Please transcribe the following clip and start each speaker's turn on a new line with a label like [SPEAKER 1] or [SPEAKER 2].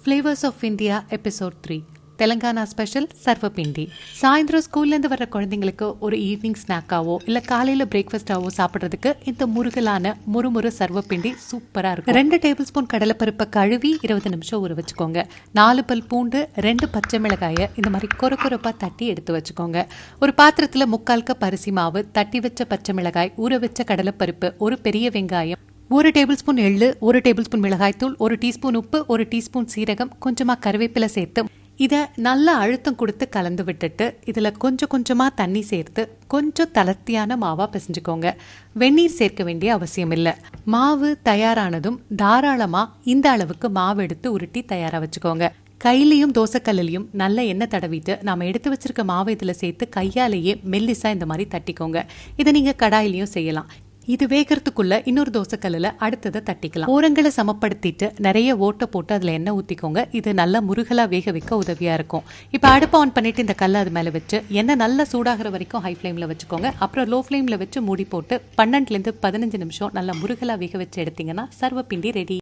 [SPEAKER 1] Flavours of India episode 3 Telangana special sarvapindi. சாயந்தரம் ஸ்கூல்லேருந்து வர்ற குழந்தைங்களுக்கு ஒரு ஈவினிங் ஸ்நாக்காவோ இல்லை காலையில் பிரேக்ஃபாஸ்டாவோ சாப்பிட்றதுக்கு இந்த முருகலான முறுமுறு சர்வப்பிண்டி சூப்பராக இருக்கும். 2 டேபிள் ஸ்பூன் கடலைப்பருப்பை கழுவி 20 நிமிஷம் ஊற வச்சுக்கோங்க. 4 பல் பூண்டு, 2 பச்சை மிளகாயை இந்த மாதிரி கொரப்பாக தட்டி எடுத்து வச்சுக்கோங்க. ஒரு பாத்திரத்தில் 3/4 கப் அரிசி மாவு, தட்டி வச்ச பச்சை மிளகாய், ஊற வச்ச கடலைப்பருப்பு, ஒரு பெரிய வெங்காயம், 1 டேபிள் ஸ்பூன் எள்ளு, 1 டேபிள் ஸ்பூன் மிளகாய்த்தூள், 1 டீஸ்பூன் உப்பு, 1 டீஸ்பூன் சீரகம், கொஞ்சமாக கருவேப்பிலை சேர்த்து இதை நல்லா அழுத்தம் கொடுத்து கலந்து விட்டுட்டு இதில் கொஞ்சமாக தண்ணி சேர்த்து கொஞ்சம் தளர்த்தியான மாவாக பிசைஞ்சுக்கோங்க. வெந்நீர் சேர்க்க வேண்டிய அவசியம் இல்லை. மாவு தயாரானதும் தாராளமாக இந்த அளவுக்கு மாவு எடுத்து உருட்டி தயாராக வச்சுக்கோங்க. கையிலையும் தோசைக்கல்லையும் நல்ல எண்ணெய் தடவிட்டு நாம் எடுத்து வச்சிருக்க மாவு இதில் சேர்த்து கையாலேயே மெல்லிசா இந்த மாதிரி தட்டிக்கோங்க. இதை நீங்கள் கடாயிலையும் செய்யலாம். இது வேகிறதுக்குள்ள இன்னொரு தோசைக்கல்லில் அடுத்ததை தட்டிக்கலாம். ஓரங்களை சமப்படுத்திட்டு நிறைய ஓட்டை போட்டு அதில் எண்ணெய் ஊற்றிக்கோங்க. இது நல்லா முருகலாக வேக வைக்க உதவியாக இருக்கும். இப்போ அடுப்பை ஆன் பண்ணிட்டு இந்த கல்லை அது மேலே வச்சு எண்ணெய் நல்லா சூடாகிற வரைக்கும் ஹை ஃப்ளேமில் வச்சுக்கோங்க. அப்புறம் லோ ஃப்ளேமில் வச்சு மூடி போட்டு 12 to 15 நிமிஷம் நல்லா முருகலாக வேக வச்சு எடுத்தீங்கன்னா சர்வப்பிண்டி ரெடி.